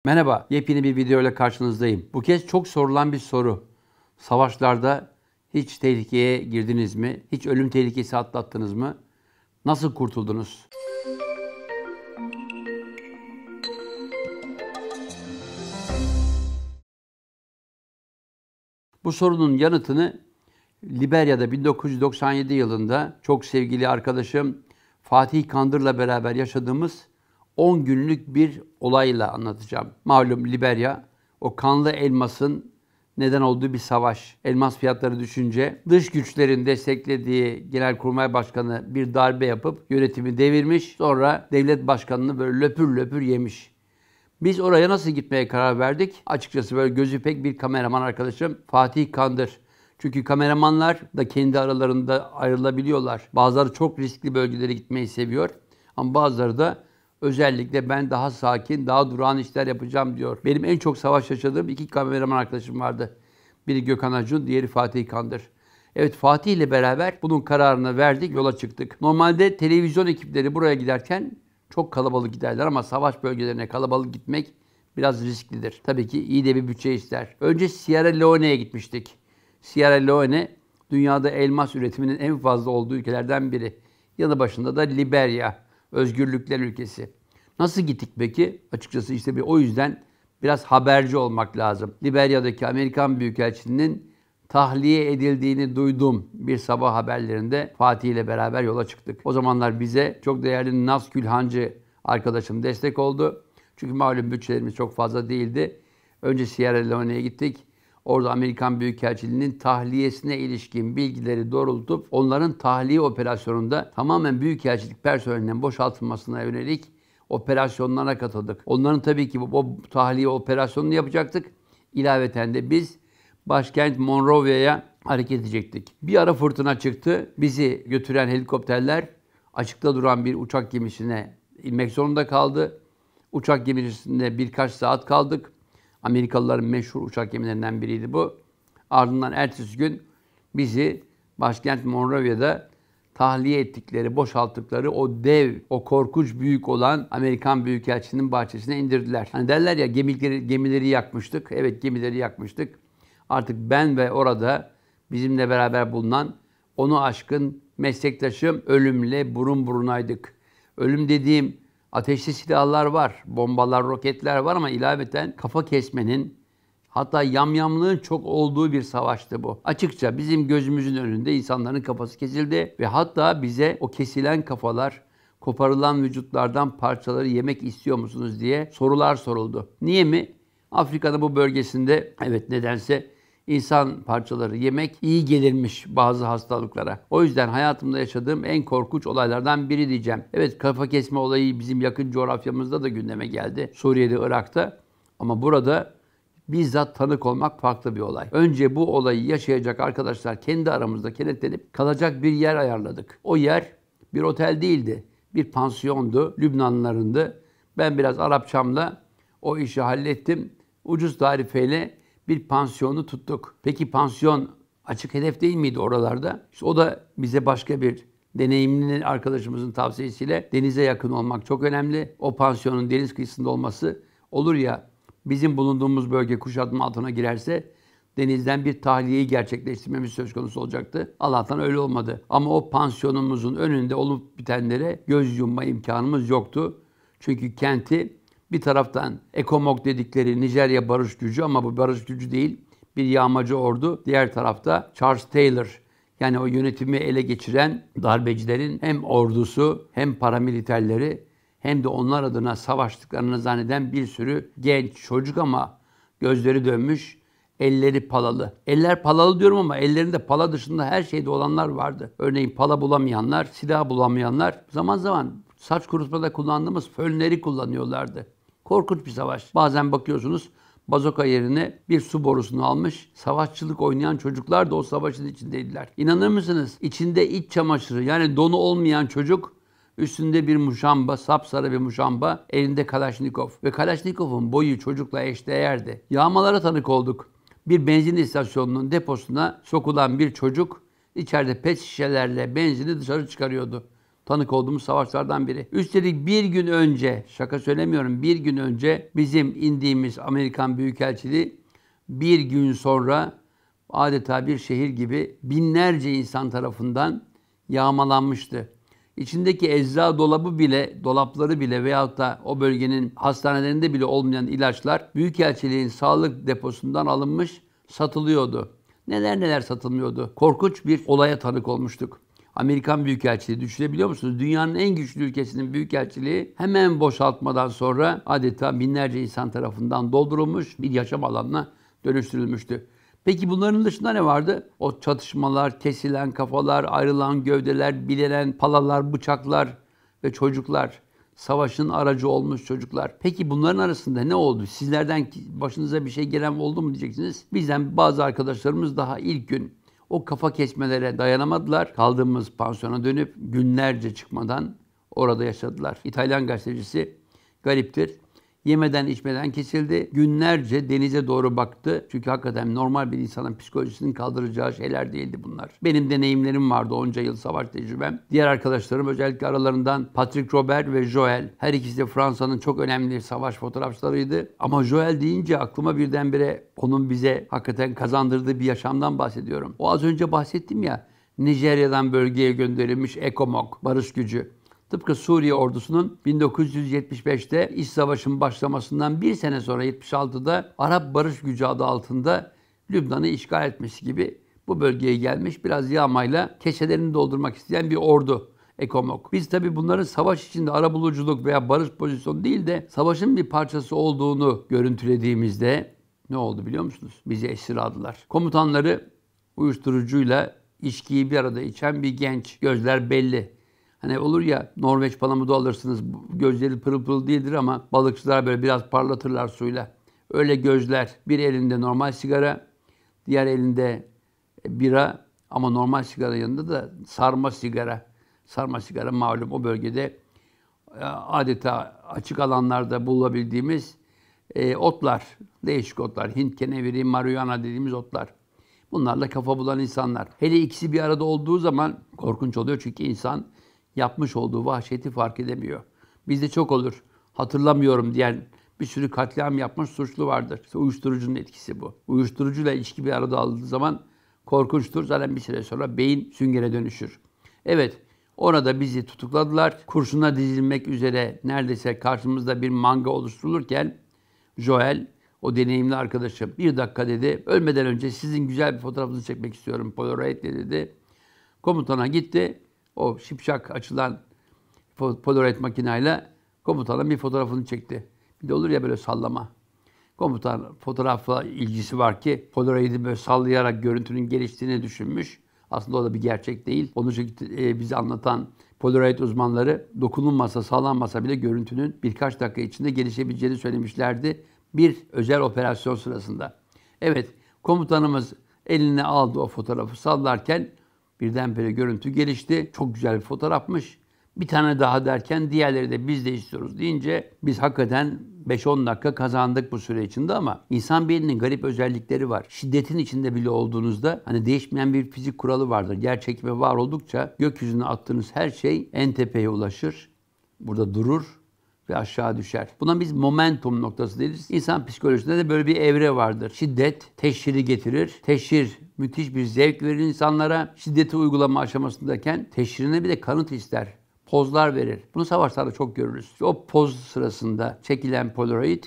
Merhaba, yepyeni bir video ile karşınızdayım. Bu kez çok sorulan bir soru. Savaşlarda hiç tehlikeye girdiniz mi? Hiç ölüm tehlikesi atlattınız mı? Nasıl kurtuldunuz? Bu sorunun yanıtını Liberya'da 1997 yılında çok sevgili arkadaşım Fatih Kandır'la beraber yaşadığımız 10 günlük bir olayla anlatacağım. Malum Liberya, o kanlı elmasın neden olduğu bir savaş. Elmas fiyatları düşünce dış güçlerin desteklediği Genelkurmay Başkanı bir darbe yapıp yönetimi devirmiş. Sonra devlet başkanını böyle löpür löpür yemiş. Biz oraya nasıl gitmeye karar verdik? Açıkçası böyle gözü pek bir kameraman arkadaşım Fatih Kandır. Çünkü kameramanlar da kendi aralarında ayrılabiliyorlar. Bazıları çok riskli bölgelere gitmeyi seviyor. Ama bazıları da özellikle ben daha sakin, daha durağan işler yapacağım diyor. Benim en çok savaş yaşadığım iki kameraman arkadaşım vardı. Biri Gökhan Acun, diğeri Fatih Kandır. Evet, Fatih ile beraber bunun kararını verdik, yola çıktık. Normalde televizyon ekipleri buraya giderken çok kalabalık giderler ama savaş bölgelerine kalabalık gitmek biraz risklidir. Tabii ki iyi de bir bütçe ister. Önce Sierra Leone'ye gitmiştik. Sierra Leone, dünyada elmas üretiminin en fazla olduğu ülkelerden biri. Yanı başında da Liberya, özgürlükler ülkesi. Nasıl gittik peki? Açıkçası işte o yüzden biraz haberci olmak lazım. Liberya'daki Amerikan Büyükelçiliğinin tahliye edildiğini duydum. Bir sabah haberlerinde Fatih ile beraber yola çıktık. O zamanlar bize çok değerli Naz Külhancı arkadaşım destek oldu. Çünkü malum bütçelerimiz çok fazla değildi. Önce Sierra Leone'ye gittik. Orada Amerikan Büyükelçiliğinin tahliyesine ilişkin bilgileri doğrultup onların tahliye operasyonunda tamamen Büyükelçilik personelinin boşaltılmasına yönelik operasyonlara katıldık. Onların tabii ki o tahliye operasyonunu yapacaktık. İlaveten de biz başkent Monrovia'ya hareket edecektik. Bir ara fırtına çıktı. Bizi götüren helikopterler açıkta duran bir uçak gemisine inmek zorunda kaldı. Uçak gemisinde birkaç saat kaldık. Amerikalıların meşhur uçak gemilerinden biriydi bu. Ardından ertesi gün bizi başkent Monrovia'da tahliye ettikleri, boşalttıkları o dev, o korkunç büyük olan Amerikan Büyükelçiliğinin bahçesine indirdiler. Hani derler ya gemileri yakmıştık. Evet, gemileri yakmıştık. Artık ben ve orada bizimle beraber bulunan onu aşkın meslektaşım ölümle burun burunaydık. Ölüm dediğim ateşli silahlar var, bombalar, roketler var ama ilaveten kafa kesmenin, hatta yamyamlığın çok olduğu bir savaştı bu. Açıkça bizim gözümüzün önünde insanların kafası kesildi ve hatta bize o kesilen kafalar, koparılan vücutlardan parçaları yemek istiyor musunuz diye sorular soruldu. Niye mi? Afrika'da bu bölgesinde evet nedense İnsan parçaları yemek iyi gelirmiş bazı hastalıklara. O yüzden hayatımda yaşadığım en korkunç olaylardan biri diyeceğim. Evet, kafa kesme olayı bizim yakın coğrafyamızda da gündeme geldi. Suriye'de, Irak'ta. Ama burada bizzat tanık olmak farklı bir olay. Önce bu olayı yaşayacak arkadaşlar kendi aramızda kenetlenip kalacak bir yer ayarladık. O yer bir otel değildi. Bir pansiyondu. Lübnanlılarındı. Ben biraz Arapçamla o işi hallettim. Ucuz tarifeyle bir pansiyonu tuttuk. Peki pansiyon açık hedef değil miydi oralarda? İşte o da bize başka bir deneyimli arkadaşımızın tavsiyesiyle denize yakın olmak çok önemli. O pansiyonun deniz kıyısında olması olur ya bizim bulunduğumuz bölge kuşatma altına girerse denizden bir tahliyeyi gerçekleştirmemiz söz konusu olacaktı. Allah'tan öyle olmadı. Ama o pansiyonumuzun önünde olup bitenlere göz yumma imkanımız yoktu. Çünkü kenti bir taraftan ECOMOG dedikleri Nijerya barış gücü ama bu barış gücü değil, bir yağmacı ordu. Diğer tarafta Charles Taylor, yani o yönetimi ele geçiren darbecilerin hem ordusu hem paramiliterleri hem de onlar adına savaştıklarını zanneden bir sürü genç çocuk ama gözleri dönmüş, elleri palalı. Eller palalı diyorum ama ellerinde pala dışında her şeyde olanlar vardı. Örneğin pala bulamayanlar, silah bulamayanlar zaman zaman saç kurutmada kullandığımız fönleri kullanıyorlardı. Korkunç bir savaş. Bazen bakıyorsunuz bazoka yerine bir su borusunu almış, savaşçılık oynayan çocuklar da o savaşın içindeydiler. İnanır mısınız? İçinde iç çamaşırı, yani donu olmayan çocuk, üstünde bir muşamba, sapsarı bir muşamba, elinde Kalaşnikov. Ve Kalaşnikov'un boyu çocukla eşdeğerdi. Yağmalara tanık olduk. Bir benzin istasyonunun deposuna sokulan bir çocuk içeride pet şişelerle benzini dışarı çıkarıyordu. tanık olduğumuz savaşlardan biri. Üstelik bir gün önce, şaka söylemiyorum, bir gün önce bizim indiğimiz Amerikan Büyükelçiliği bir gün sonra adeta bir şehir gibi binlerce insan tarafından yağmalanmıştı. İçindeki ecza dolapları bile veyahut da o bölgenin hastanelerinde bile olmayan ilaçlar Büyükelçiliğin sağlık deposundan alınmış, satılıyordu. Neler neler satılmıyordu. Korkunç bir olaya tanık olmuştuk. Amerikan Büyükelçiliği, düşünebiliyor musunuz? Dünyanın en güçlü ülkesinin büyükelçiliği hemen boşaltmadan sonra adeta binlerce insan tarafından doldurulmuş bir yaşam alanına dönüştürülmüştü. Peki bunların dışında ne vardı? O çatışmalar, kesilen kafalar, ayrılan gövdeler, bilenen palalar, bıçaklar ve çocuklar. Savaşın aracı olmuş çocuklar. Peki bunların arasında ne oldu? Sizlerden başınıza bir şey gelen oldu mu diyeceksiniz. Bizden bazı arkadaşlarımız daha ilk gün o kafa kesmelere dayanamadılar. Kaldığımız pansiyona dönüp günlerce çıkmadan orada yaşadılar. İtalyan gazetecisi gariptir. Yemeden içmeden kesildi. Günlerce denize doğru baktı. Çünkü hakikaten normal bir insanın psikolojisinin kaldıracağı şeyler değildi bunlar. Benim deneyimlerim vardı onca yıl savaş tecrübem. Diğer arkadaşlarım özellikle aralarından Patrick Robert ve Joel. Her ikisi de Fransa'nın çok önemli savaş fotoğrafçılarıydı. Ama Joel deyince aklıma birdenbire onun bize hakikaten kazandırdığı bir yaşamdan bahsediyorum. O az önce bahsettim ya, Nijerya'dan bölgeye gönderilmiş ECOMOG, barış gücü. Tıpkı Suriye ordusunun 1975'te İç Savaş'ın başlamasından bir sene sonra 76'da Arap Barış Gücü adı altında Lübnan'ı işgal etmesi gibi bu bölgeye gelmiş, biraz yağmayla keçelerini doldurmak isteyen bir ordu. ECOMOG. Biz tabii bunların savaş içinde arabuluculuk veya barış pozisyonu değil de savaşın bir parçası olduğunu görüntülediğimizde ne oldu biliyor musunuz? Bizi esir aldılar. Komutanları uyuşturucuyla içkiyi bir arada içen bir genç. Gözler belli. Hani olur ya, Norveç palamudu alırsınız, gözleri pırıl pırıl değildir ama balıkçılar böyle biraz parlatırlar suyla. Öyle gözler, bir elinde normal sigara, diğer elinde bira ama normal sigara yanında da sarma sigara. Sarma sigara malum o bölgede adeta açık alanlarda bulabildiğimiz otlar, değişik otlar. Hint keneviri, marihuana dediğimiz otlar. Bunlarla kafa bulan insanlar. Hele ikisi bir arada olduğu zaman korkunç oluyor çünkü insan yapmış olduğu vahşeti fark edemiyor. Bizde çok olur. Hatırlamıyorum diyen bir sürü katliam yapmış suçlu vardır. İşte uyuşturucunun etkisi bu. Uyuşturucuyla içki bir arada aldığı zaman korkunçtur. Zaten bir süre sonra beyin süngere dönüşür. Evet, orada bizi tutukladılar. Kurşuna dizilmek üzere neredeyse karşımızda bir manga oluşturulurken Joel, o deneyimli arkadaşım, bir dakika dedi, ölmeden önce sizin güzel bir fotoğrafınızı çekmek istiyorum. Polaroid dedi. Komutana gitti. O şipşak açılan Polaroid makineyle komutanın bir fotoğrafını çekti. Bir de olur ya böyle sallama. Komutan fotoğrafla ilgisi var ki Polaroid'i böyle sallayarak görüntünün geliştiğini düşünmüş. Aslında o da bir gerçek değil. Onu bize anlatan Polaroid uzmanları dokunulmasa, sallanmasa bile görüntünün birkaç dakika içinde gelişebileceğini söylemişlerdi. Bir özel operasyon sırasında. Evet, komutanımız eline aldı o fotoğrafı sallarken birdenbire görüntü gelişti. Çok güzel bir fotoğrafmış. Bir tane daha derken diğerleri de biz de istiyoruz deyince biz hakikaten 5-10 dakika kazandık bu süre içinde ama insan beyninin garip özellikleri var. Şiddetin içinde bile olduğunuzda hani değişmeyen bir fizik kuralı vardır. Yer çekimi var oldukça gökyüzüne attığınız her şey en tepeye ulaşır. Burada durur ve aşağı düşer. Buna biz momentum noktası deriz. İnsan psikolojisinde de böyle bir evre vardır. Şiddet teşhiri getirir. Teşhir müthiş bir zevk verir insanlara. Şiddeti uygulama aşamasındayken teşhirine bir de kanıt ister. Pozlar verir. Bunu savaşlarda çok görürüz. O poz sırasında çekilen Polaroid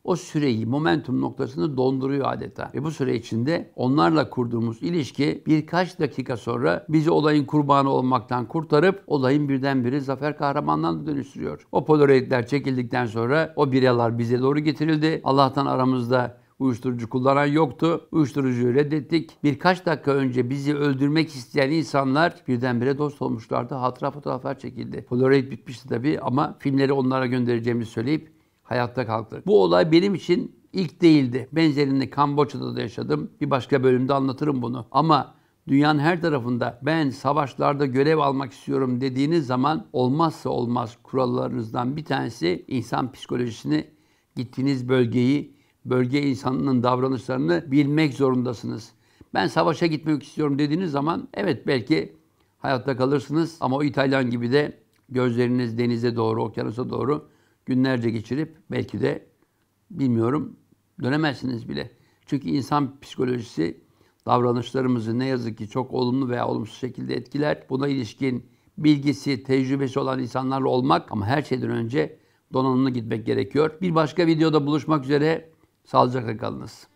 o süreyi, momentum noktasını donduruyor adeta. Ve bu süre içinde onlarla kurduğumuz ilişki birkaç dakika sonra bizi olayın kurbanı olmaktan kurtarıp olayın birdenbire zafer kahramanlığına dönüştürüyor. O Polaroidler çekildikten sonra o biralar bize doğru getirildi. Allah'tan aramızda uyuşturucu kullanan yoktu. Uyuşturucuyu reddettik. Birkaç dakika önce bizi öldürmek isteyen insanlar birdenbire dost olmuşlardı. Hatıra fotoğraflar çekildi. Polaroid bitmişti tabii ama filmleri onlara göndereceğimizi söyleyip hayatta kalktık. Bu olay benim için ilk değildi. Benzerini Kamboçya'da da yaşadım. Bir başka bölümde anlatırım bunu. Ama dünyanın her tarafında ben savaşlarda görev almak istiyorum dediğiniz zaman olmazsa olmaz kurallarınızdan bir tanesi insan psikolojisini, gittiğiniz bölge insanının davranışlarını bilmek zorundasınız. Ben savaşa gitmek istiyorum dediğiniz zaman evet belki hayatta kalırsınız ama o İtalyan gibi de gözleriniz denize doğru, okyanusa doğru günlerce geçirip belki de bilmiyorum dönemezsiniz bile. Çünkü insan psikolojisi davranışlarımızı ne yazık ki çok olumlu veya olumsuz şekilde etkiler. Buna ilişkin bilgisi, tecrübesi olan insanlarla olmak ama her şeyden önce donanımlı gitmek gerekiyor. Bir başka videoda buluşmak üzere. Sağlıcakla kalınız.